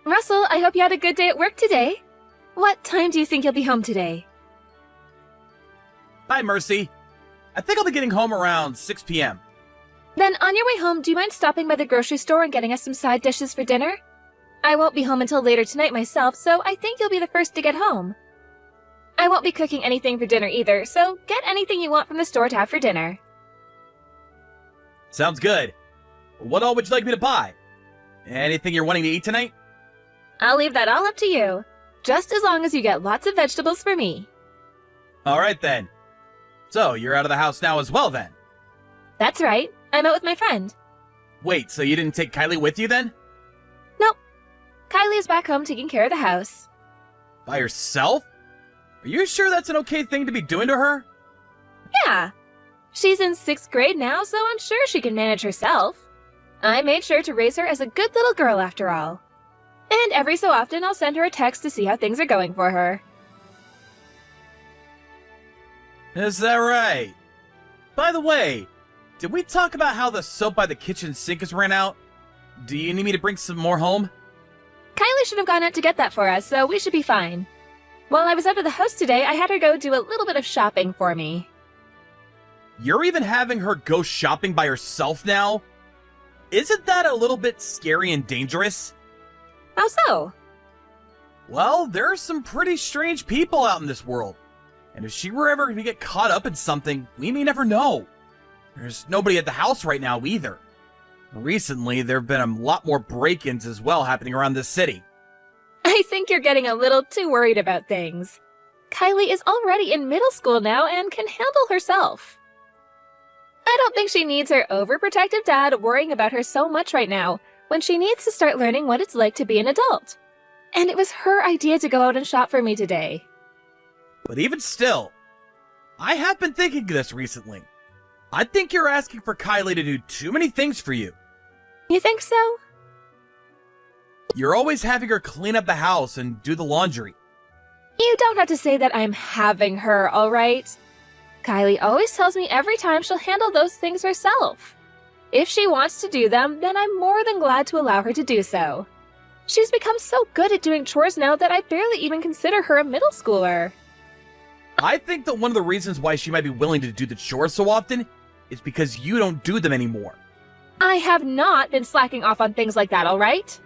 Russell, I hope you had a good day at work today. What time do you think you'll be home today? Hi, Mercy. I think I'll be getting home around 6 p.m. Then on your way home, do you mind stopping by the grocery store and getting us some side dishes for dinner? I won't be home until later tonight myself, so I think you'll be the first to get home. I won't be cooking anything for dinner either, so get anything you want from the store to have for dinner. Sounds good. What all would you like me to buy? Anything you're wanting to eat tonight? I'll leave that all up to you, just as long as you get lots of vegetables for me. All right, then. So, you're out of the house now as well, then? That's right. I'm out with my friend. Wait, so you didn't take Kylie with you, then? Nope. Kylie is back home taking care of the house. By herself? Are you sure that's an okay thing to be doing to her? Yeah. She's in 6th grade now, so I'm sure she can manage herself. I made sure to raise her as a good little girl after all. And every so often I'll send her a text to see how things are going for her. Is that right? By the way, did we talk about how the soap by the kitchen sink has ran out? Do you need me to bring some more home? Kylie should have gone out to get that for us, so we should be fine. While I was out of the house today, I had her go do a little bit of shopping for me. You're even having her go shopping by herself now? Isn't that a little bit scary and dangerous? How so? Well, there are some pretty strange people out in this world. And if she were ever to get caught up in something, we may never know. There's nobody at the house right now either. Recently, there have been a lot more break-ins as well happening around this city. I think you're getting a little too worried about things. Kylie is already in middle school now and can handle herself. I don't think she needs her overprotective dad worrying about her so much right now, when she needs to start learning what it's like to be an adult. And it was her idea to go out and shop for me today. But even still, I have been thinking this recently. I think you're asking for Kylie to do too many things for you. You think so? You're always having her clean up the house and do the laundry. You don't have to say that I'm having her, all right? Kylie always tells me every time she'll handle those things herself. If she wants to do them, then I'm more than glad to allow her to do so. She's become so good at doing chores now that I barely even consider her a middle schooler. I think that one of the reasons why she might be willing to do the chores so often is because you don't do them anymore. I have not been slacking off on things like that, all right?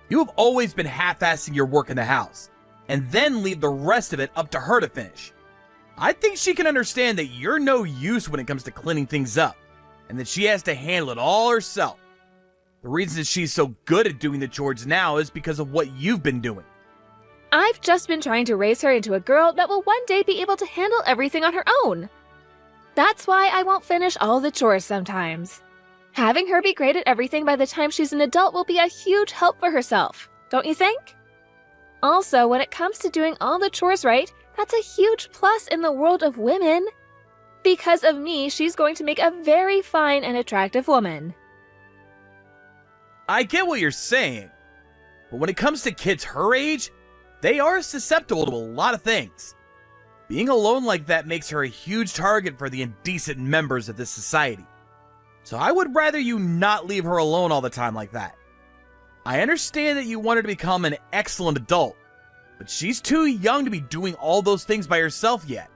You have always been half-assing your work in the house, and then leave the rest of it up to her to finish. I think she can understand that you're no use when it comes to cleaning things up, and that she has to handle it all herself. The reason that she's so good at doing the chores now is because of what you've been doing. I've just been trying to raise her into a girl that will one day be able to handle everything on her own. That's why I won't finish all the chores sometimes. Having her be great at everything by the time she's an adult will be a huge help for herself, don't you think? Also, when it comes to doing all the chores right, that's a huge plus in the world of women. Because of me, she's going to make a very fine and attractive woman. I get what you're saying, but when it comes to kids her age, they are susceptible to a lot of things. Being alone like that makes her a huge target for the indecent members of this society. So I would rather you not leave her alone all the time like that. I understand that you want her to become an excellent adult, but she's too young to be doing all those things by herself yet.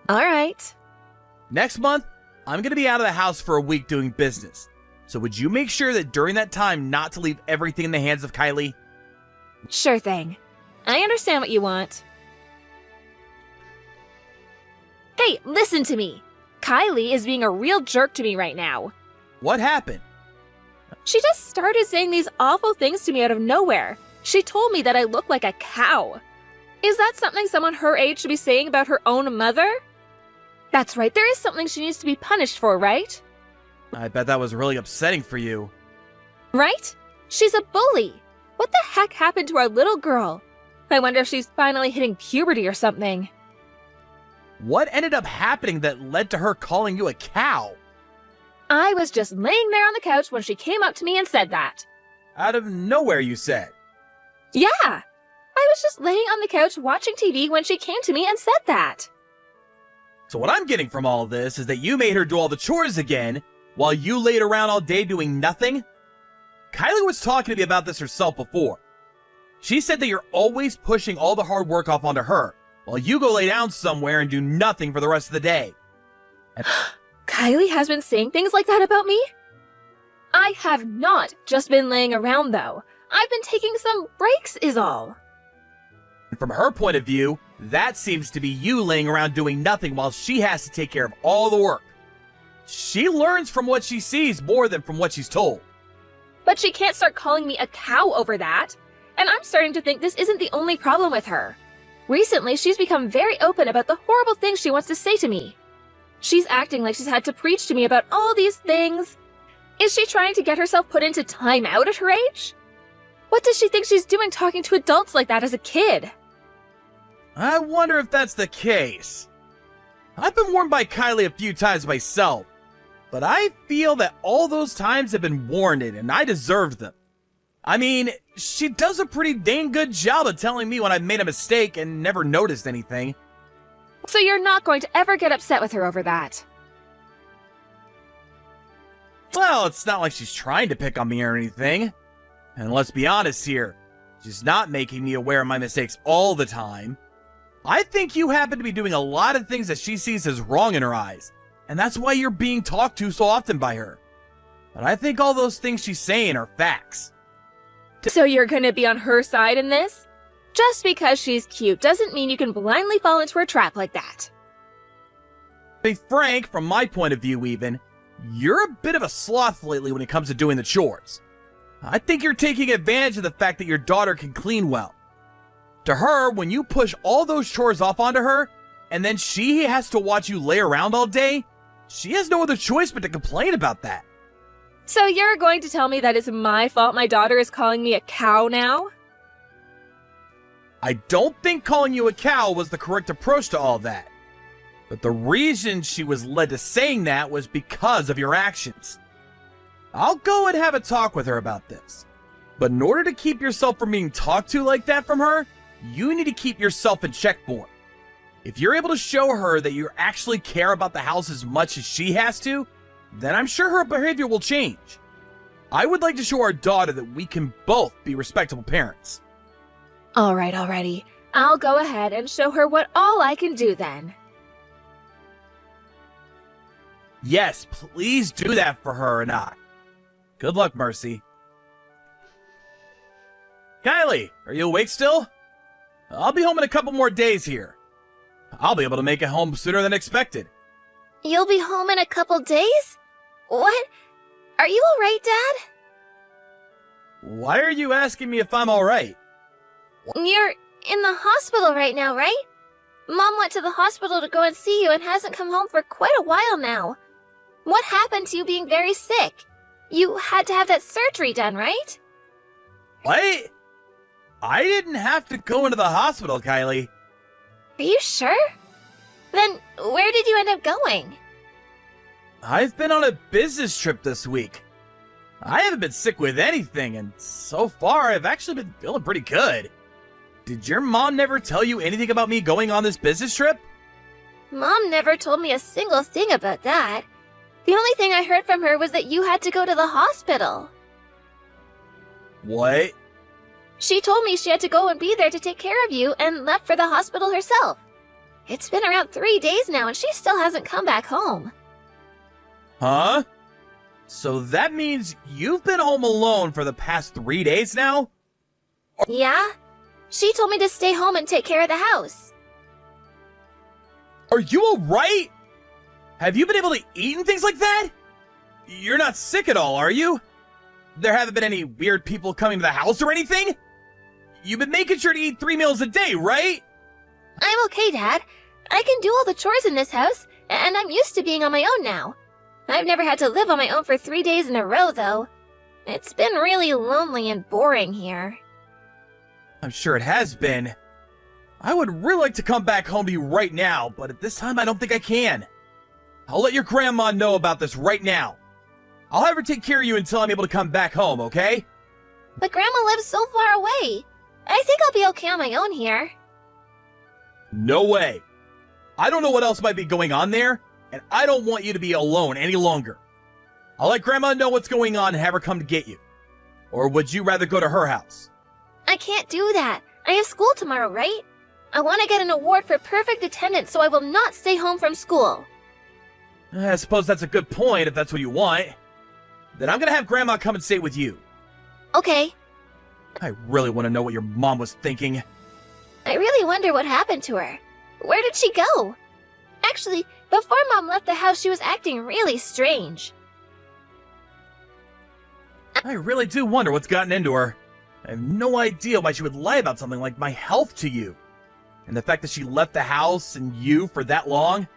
All right. Next month, I'm going to be out of the house for a week doing business. So would you make sure that during that time not to leave everything in the hands of Kylie? Sure thing. I understand what you want. Hey, listen to me. Kylie is being a real jerk to me right now. What happened? She just started saying these awful things to me out of nowhere. She told me that I look like a cow. Is that something someone her age should be saying about her own mother? That's right, there is something she needs to be punished for, right? I bet that was really upsetting for you. Right? She's a bully. What the heck happened to our little girl? I wonder if she's finally hitting puberty or something. What ended up happening that led to her calling you a cow? I was just laying there on the couch when she came up to me and said that. Out of nowhere, you said. Yeah! I was just laying on the couch watching TV when she came to me and said that. So what I'm getting from all this is that you made her do all the chores again, while you laid around all day doing nothing? Kylie was talking to me about this herself before. She said that you're always pushing all the hard work off onto her, while you go lay down somewhere and do nothing for the rest of the day. Kylie has been saying things like that about me? I have not just been laying around, though. I've been taking some breaks is all. From her point of view, that seems to be you laying around doing nothing while she has to take care of all the work. She learns from what she sees more than from what she's told. But she can't start calling me a cow over that. And I'm starting to think this isn't the only problem with her. Recently, she's become very open about the horrible things she wants to say to me. She's acting like she's had to preach to me about all these things. Is she trying to get herself put into time out at her age? What does she think she's doing talking to adults like that as a kid? I wonder if that's the case. I've been warned by Kylie a few times myself, but I feel that all those times have been warranted and I deserved them. I mean, she does a pretty dang good job of telling me when I've made a mistake and never noticed anything. So you're not going to ever get upset with her over that? Well, it's not like she's trying to pick on me or anything. And let's be honest here, she's not making me aware of my mistakes all the time. I think you happen to be doing a lot of things that she sees as wrong in her eyes, and that's why you're being talked to so often by her. But I think all those things she's saying are facts. So you're gonna be on her side in this? Just because she's cute doesn't mean you can blindly fall into her trap like that. To be frank, from my point of view even, you're a bit of a sloth lately when it comes to doing the chores. I think you're taking advantage of the fact that your daughter can clean well. To her, when you push all those chores off onto her, and then she has to watch you lay around all day, she has no other choice but to complain about that. So you're going to tell me that it's my fault my daughter is calling me a cow now? I don't think calling you a cow was the correct approach to all that. But the reason she was led to saying that was because of your actions. I'll go and have a talk with her about this. But in order to keep yourself from being talked to like that from her, you need to keep yourself in check more. If you're able to show her that you actually care about the house as much as she has to, then I'm sure her behavior will change. I would like to show our daughter that we can both be respectable parents. Alright, already. I'll go ahead and show her what all I can do then. Yes, please do that for her and I. Good luck, Mercy. Kylie, are you awake still? I'll be home in a couple more days here. I'll be able to make it home sooner than expected. You'll be home in a couple days? What? Are you alright, Dad? Why are you asking me if I'm alright? You're in the hospital right now, right? Mom went to the hospital to go and see you and hasn't come home for quite a while now. What happened to you being very sick? You had to have that surgery done, right? What? I didn't have to go into the hospital, Kylie. Are you sure? Then where did you end up going? I've been on a business trip this week. I haven't been sick with anything, and so far I've actually been feeling pretty good. Did your mom never tell you anything about me going on this business trip? Mom never told me a single thing about that. The only thing I heard from her was that you had to go to the hospital. What? She told me she had to go and be there to take care of you and left for the hospital herself. It's been around 3 days now and she still hasn't come back home. Huh? So that means you've been home alone for the past 3 days now? Yeah? She told me to stay home and take care of the house. Are you alright? Have you been able to eat and things like that? You're not sick at all, are you? There haven't been any weird people coming to the house or anything? You've been making sure to eat 3 meals a day, right? I'm okay, Dad. I can do all the chores in this house, and I'm used to being on my own now. I've never had to live on my own for 3 days in a row, though. It's been really lonely and boring here. I'm sure it has been. I would really like to come back home to you right now, but at this time I don't think I can. I'll let your grandma know about this right now. I'll have her take care of you until I'm able to come back home, okay? But Grandma lives so far away. I think I'll be okay on my own here. No way. I don't know what else might be going on there, and I don't want you to be alone any longer. I'll let Grandma know what's going on and have her come to get you. Or would you rather go to her house? I can't do that. I have school tomorrow, right? I want to get an award for perfect attendance, so I will not stay home from school. I suppose that's a good point if that's what you want. Then I'm gonna have Grandma come and stay with you. Okay. I really want to know what your mom was thinking. I really wonder what happened to her. Where did she go? Actually, before Mom left the house, she was acting really strange. I really do wonder what's gotten into her. I have no idea why she would lie about something like my health to you. And the fact that she left the house and you for that long,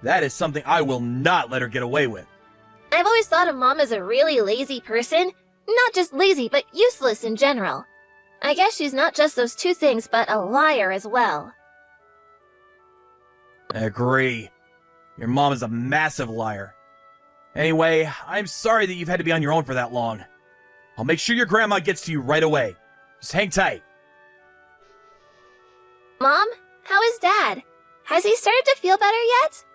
that is something I will not let her get away with. I've always thought of Mom as a really lazy person. Not just lazy, but useless in general. I guess she's not just those two things, but a liar as well. I agree. Your mom is a massive liar. Anyway, I'm sorry that you've had to be on your own for that long. I'll make sure your grandma gets to you right away. Just hang tight. Mom, how is Dad? Has he started to feel better yet?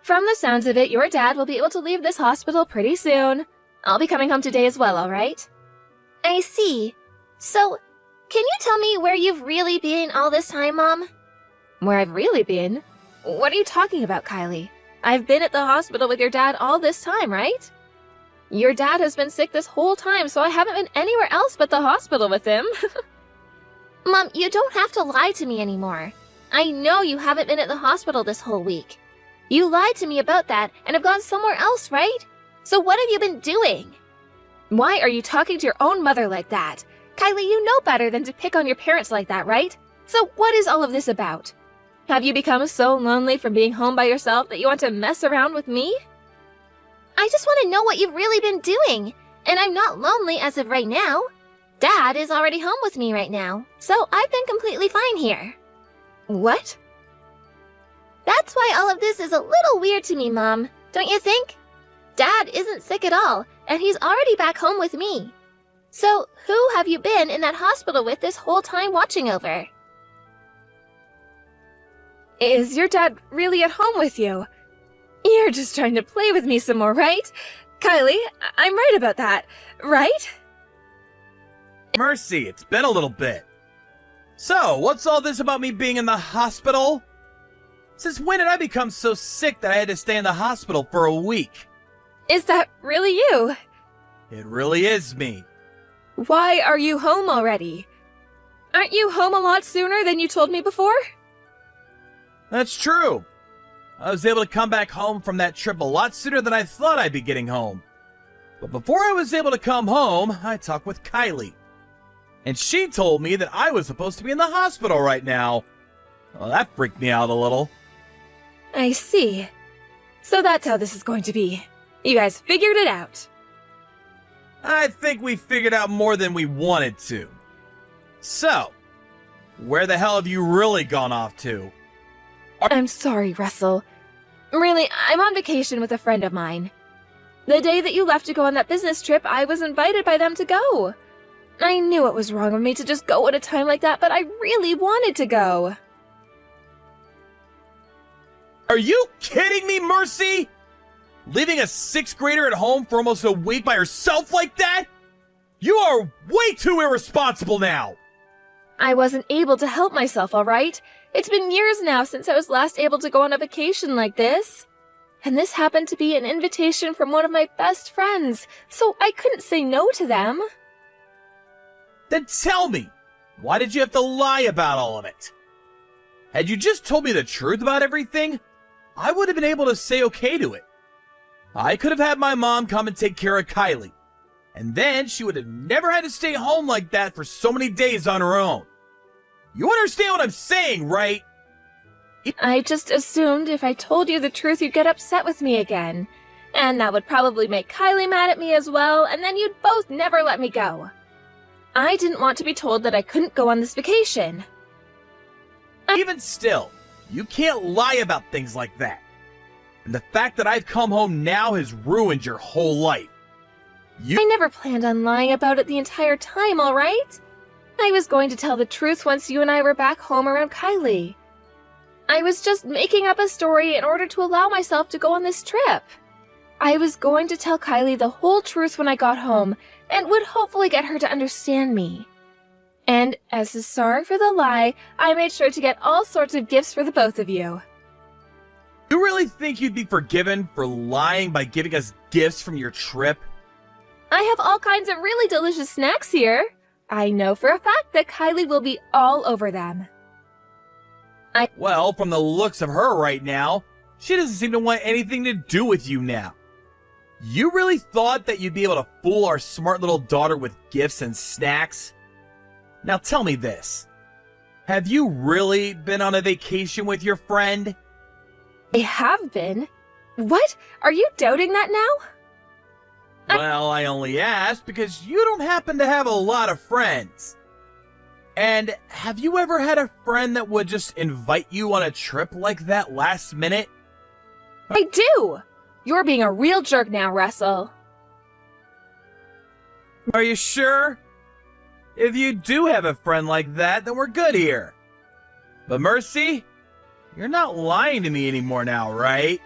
From the sounds of it, your dad will be able to leave this hospital pretty soon. I'll be coming home today as well, alright? I see. So, can you tell me where you've really been all this time, Mom? Where I've really been? What are you talking about, Kylie? I've been at the hospital with your dad all this time, right? Your dad has been sick this whole time, so I haven't been anywhere else but the hospital with him. Mom, you don't have to lie to me anymore. I know you haven't been at the hospital this whole week. You lied to me about that and have gone somewhere else, right? So what have you been doing? Why are you talking to your own mother like that? Kylie, you know better than to pick on your parents like that, right? So what is all of this about? Have you become so lonely from being home by yourself that you want to mess around with me? I just want to know what you've really been doing. And I'm not lonely as of right now. Dad is already home with me right now, so I've been completely fine here. What? That's why all of this is a little weird to me, Mom. Don't you think? Dad isn't sick at all, and he's already back home with me. So, who have you been in that hospital with this whole time watching over? Is your dad really at home with you? You're just trying to play with me some more, right? Kylie, I'm right about that, right? Mercy, it's been a little bit. So, what's all this about me being in the hospital? Since when did I become so sick that I had to stay in the hospital for a week? Is that really you? It really is me. Why are you home already? Aren't you home a lot sooner than you told me before? That's true. I was able to come back home from that trip a lot sooner than I thought I'd be getting home. But before I was able to come home, I talked with Kylie. And she told me that I was supposed to be in the hospital right now. Well, that freaked me out a little. I see. So that's how this is going to be. You guys figured it out. I think we figured out more than we wanted to. So, where the hell have you really gone off to? I'm sorry, Russell. Really, I'm on vacation with a friend of mine. The day that you left to go on that business trip, I was invited by them to go. I knew it was wrong of me to just go at a time like that, but I really wanted to go. Are you kidding me, Mercy? Leaving a 6th grader at home for almost a week by herself like that? You are way too irresponsible now! I wasn't able to help myself, all right? It's been years now since I was last able to go on a vacation like this. And this happened to be an invitation from one of my best friends, so I couldn't say no to them. Then tell me, why did you have to lie about all of it? Had you just told me the truth about everything, I would have been able to say okay to it. I could have had my mom come and take care of Kylie, and then she would have never had to stay home like that for so many days on her own. You understand what I'm saying, right? I just assumed if I told you the truth, you'd get upset with me again. And that would probably make Kylie mad at me as well, and then you'd both never let me go. I didn't want to be told that I couldn't go on this vacation. Even still, you can't lie about things like that. And the fact that I've come home now has ruined your whole life. I never planned on lying about it the entire time, all right? I was going to tell the truth once you and I were back home around Kylie. I was just making up a story in order to allow myself to go on this trip. I was going to tell Kylie the whole truth when I got home, and would hopefully get her to understand me. And as a sorry for the lie, I made sure to get all sorts of gifts for the both of you. You really think you'd be forgiven for lying by giving us gifts from your trip? I have all kinds of really delicious snacks here. I know for a fact that Kylie will be all over them. Well, from the looks of her right now, she doesn't seem to want anything to do with you now. You really thought that you'd be able to fool our smart little daughter with gifts and snacks? Now tell me this. Have you really been on a vacation with your friend? I have been. What? Are you doubting that now? Well, I only asked because you don't happen to have a lot of friends. And have you ever had a friend that would just invite you on a trip like that last minute? I do! You're being a real jerk now, Russell. Are you sure? If you do have a friend like that, then we're good here. But Mercy, you're not lying to me anymore now, right?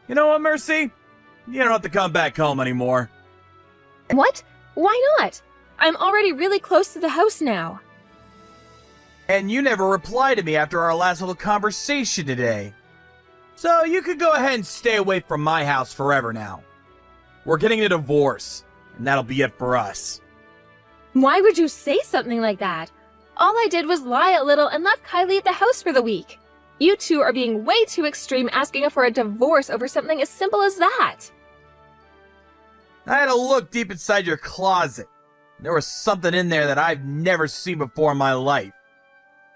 You know what, Mercy? You don't have to come back home anymore. What? Why not? I'm already really close to the house now. And you never replied to me after our last little conversation today. So you could go ahead and stay away from my house forever now. We're getting a divorce, and that'll be it for us. Why would you say something like that? All I did was lie a little and left Kylie at the house for the week. You two are being way too extreme asking for a divorce over something as simple as that. I had a look deep inside your closet. There was something in there that I've never seen before in my life.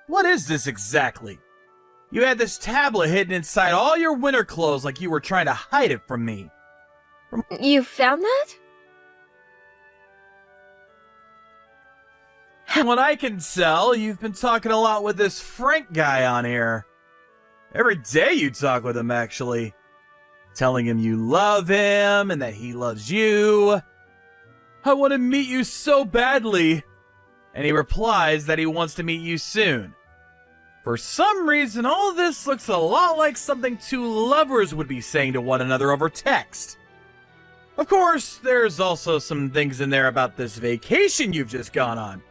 What is this exactly? You had this tablet hidden inside all your winter clothes like you were trying to hide it from me. You found that? From what I can tell, you've been talking a lot with this Frank guy on here. Every day you talk with him, actually. Telling him you love him and that he loves you. I want to meet you so badly. And he replies that he wants to meet you soon. For some reason, all of this looks a lot like something two lovers would be saying to one another over text. Of course, there's also some things in there about this vacation you've just gone on.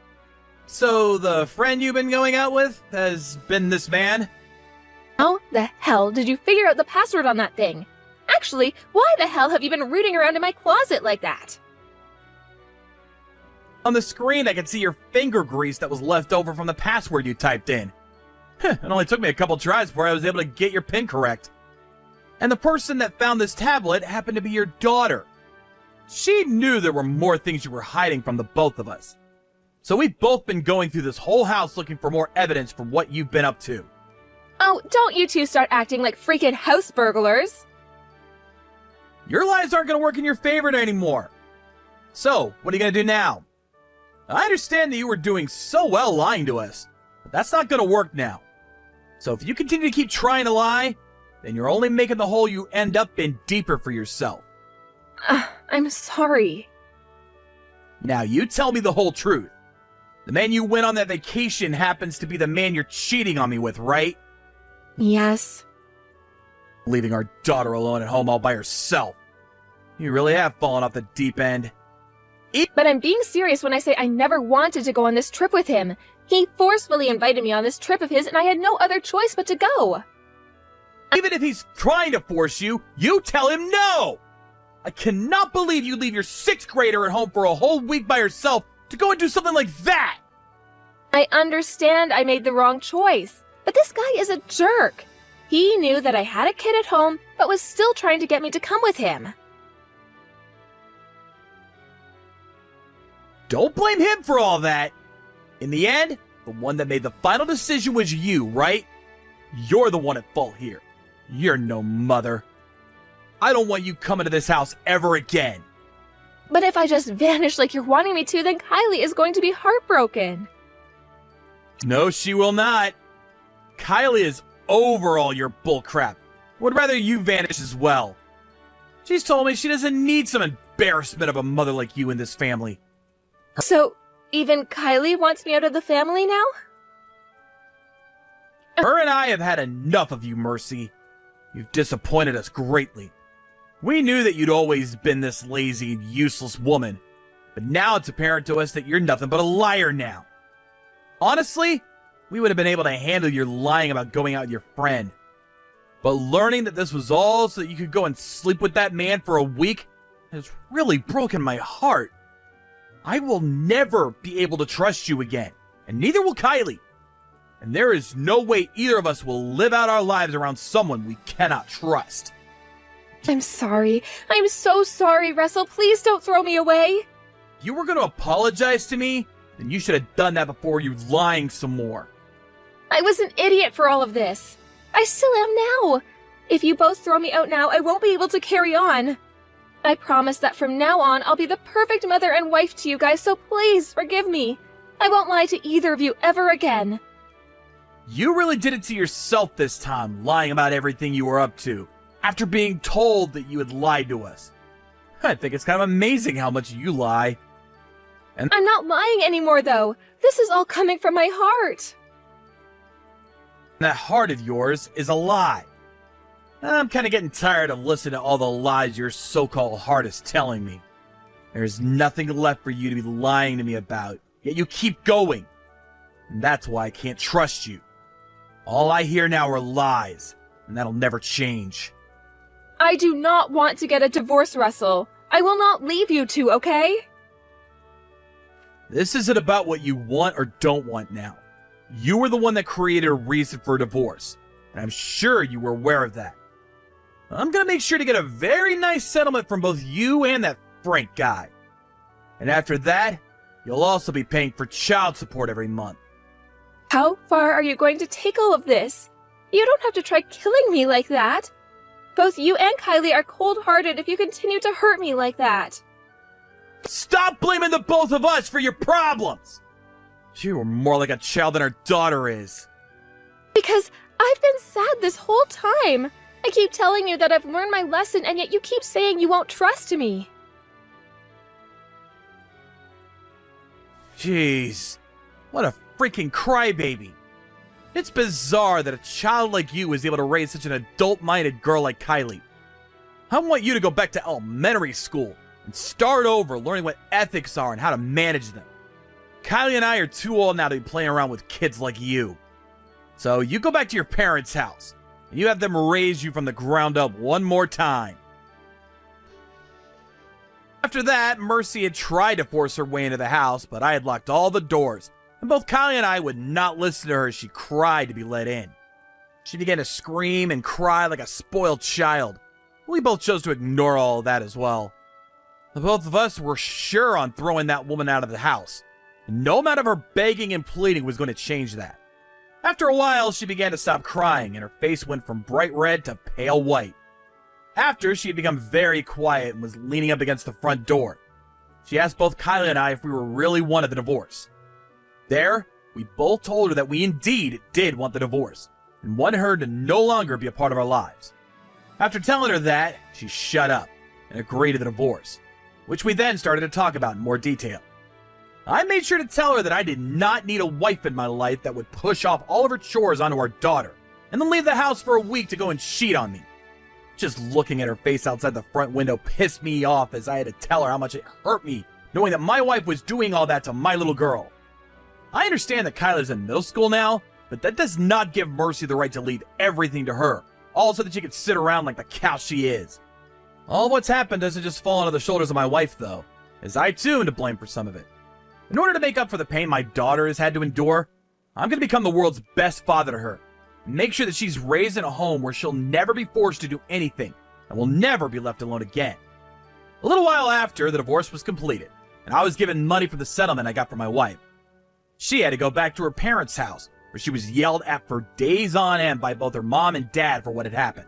So, the friend you've been going out with has been this man? How the hell did you figure out the password on that thing? Actually, why the hell have you been rooting around in my closet like that? On the screen, I can see your finger grease that was left over from the password you typed in. It only took me a couple tries before I was able to get your PIN correct. And the person that found this tablet happened to be your daughter. She knew there were more things you were hiding from the both of us. So we've both been going through this whole house looking for more evidence for what you've been up to. Oh, don't you two start acting like freaking house burglars. Your lies aren't going to work in your favor anymore. So, what are you going to do now? I understand that you were doing so well lying to us, but that's not going to work now. So if you continue to keep trying to lie, then you're only making the hole you end up in deeper for yourself. I'm sorry. Now you tell me the whole truth. The man you went on that vacation happens to be the man you're cheating on me with, right? Yes. Leaving our daughter alone at home all by herself. You really have fallen off the deep end. But I'm being serious when I say I never wanted to go on this trip with him. He forcefully invited me on this trip of his, and I had no other choice but to go. Even if he's trying to force you, you tell him no! I cannot believe you leave your 6th grader at home for a whole week by herself to go and do something like that! I understand I made the wrong choice, but this guy is a jerk. He knew that I had a kid at home, but was still trying to get me to come with him. Don't blame him for all that. In the end, the one that made the final decision was you, right? You're the one at fault here. You're no mother. I don't want you coming to this house ever again. But if I just vanish like you're wanting me to, then Kylie is going to be heartbroken. No, she will not. Kylie is over all your bullcrap. Would rather you vanish as well. She's told me she doesn't need some embarrassment of a mother like you in this family. So, even Kylie wants me out of the family now? Her and I have had enough of you, Mercy. You've disappointed us greatly. We knew that you'd always been this lazy and useless woman, but now it's apparent to us that you're nothing but a liar now. Honestly, we would have been able to handle your lying about going out with your friend. But learning that this was all so that you could go and sleep with that man for a week has really broken my heart. I will never be able to trust you again, and neither will Kylie. And there is no way either of us will live out our lives around someone we cannot trust. I'm sorry. I'm so sorry, Russell. Please don't throw me away. If you were going to apologize to me, then you should have done that before you lying some more. I was an idiot for all of this. I still am now. If you both throw me out now, I won't be able to carry on. I promise that from now on, I'll be the perfect mother and wife to you guys, so please forgive me. I won't lie to either of you ever again. You really did it to yourself this time, lying about everything you were up to, after being told that you had lied to us. I think it's kind of amazing how much you lie. I'm not lying anymore, though. This is all coming from my heart. That heart of yours is a lie. I'm kind of getting tired of listening to all the lies your so-called heart is telling me. There's nothing left for you to be lying to me about, yet you keep going. And that's why I can't trust you. All I hear now are lies, and that'll never change. I do not want to get a divorce, Russell. I will not leave you two, okay? This isn't about what you want or don't want now. You were the one that created a reason for a divorce, and I'm sure you were aware of that. I'm gonna make sure to get a very nice settlement from both you and that Frank guy. And after that, you'll also be paying for child support every month. How far are you going to take all of this? You don't have to try killing me like that. Both you and Kylie are cold-hearted if you continue to hurt me like that. Stop blaming the both of us for your problems! You are more like a child than our daughter is. Because I've been sad this whole time. I keep telling you that I've learned my lesson, and yet you keep saying you won't trust me. Jeez, what a freaking crybaby. It's bizarre that a child like you is able to raise such an adult-minded girl like Kylie. I want you to go back to elementary school and start over learning what ethics are and how to manage them. Kylie and I are too old now to be playing around with kids like you. So you go back to your parents' house, and you have them raise you from the ground up one more time. After that, Mercy had tried to force her way into the house, but I had locked all the doors, and both Kylie and I would not listen to her as she cried to be let in. She began to scream and cry like a spoiled child. We both chose to ignore all of that as well. The both of us were sure on throwing that woman out of the house, and no amount of her begging and pleading was going to change that. After a while, she began to stop crying, and her face went from bright red to pale white. After, she had become very quiet and was leaning up against the front door. She asked both Kylie and I if we were really wanted the divorce. There, we both told her that we indeed did want the divorce, and wanted her to no longer be a part of our lives. After telling her that, she shut up and agreed to the divorce, which we then started to talk about in more detail. I made sure to tell her that I did not need a wife in my life that would push off all of her chores onto our daughter, and then leave the house for a week to go and cheat on me. Just looking at her face outside the front window pissed me off, as I had to tell her how much it hurt me knowing that my wife was doing all that to my little girl. I understand that Kylie's in middle school now, but that does not give Mercy the right to leave everything to her, all so that she could sit around like the cow she is. All of what's happened doesn't just fall onto the shoulders of my wife, though, as I too am to blame for some of it. In order to make up for the pain my daughter has had to endure, I'm going to become the world's best father to her, and make sure that she's raised in a home where she'll never be forced to do anything, and will never be left alone again. A little while after, the divorce was completed, and I was given money for the settlement I got from my wife. She had to go back to her parents' house, where she was yelled at for days on end by both her mom and dad for what had happened.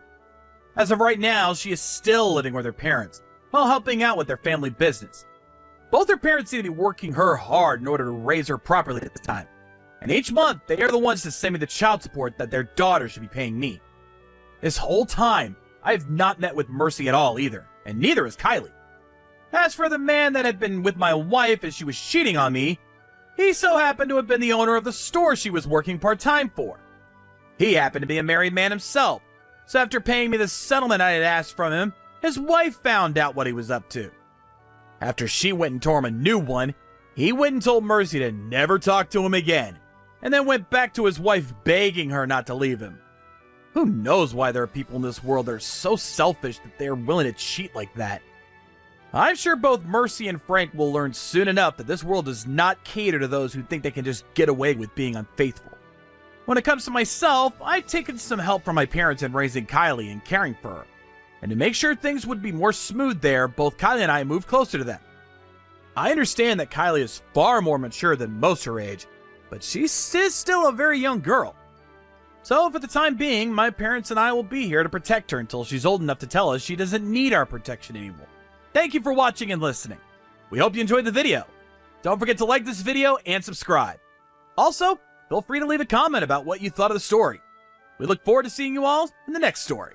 As of right now, she is still living with her parents, while helping out with their family business. Both her parents seem to be working her hard in order to raise her properly at the time, and each month they are the ones to send me the child support that their daughter should be paying me. This whole time, I have not met with Mercy at all either, and neither has Kylie. As for the man that had been with my wife as she was cheating on me, he so happened to have been the owner of the store she was working part-time for. He happened to be a married man himself, So after paying me the settlement I had asked from him, his wife found out what he was up to. After she went and tore him a new one, he went and told Mercy to never talk to him again, and then went back to his wife begging her not to leave him. Who knows why there are people in this world that are so selfish that they are willing to cheat like that? I'm sure both Mercy and Frank will learn soon enough that this world does not cater to those who think they can just get away with being unfaithful. When it comes to myself, I've taken some help from my parents in raising Kylie and caring for her. And to make sure things would be more smooth there, both Kylie and I moved closer to them. I understand that Kylie is far more mature than most her age, but she's still a very young girl. So for the time being, my parents and I will be here to protect her until she's old enough to tell us she doesn't need our protection anymore. Thank you for watching and listening. We hope you enjoyed the video. Don't forget to like this video and subscribe. Also, feel free to leave a comment about what you thought of the story. We look forward to seeing you all in the next story.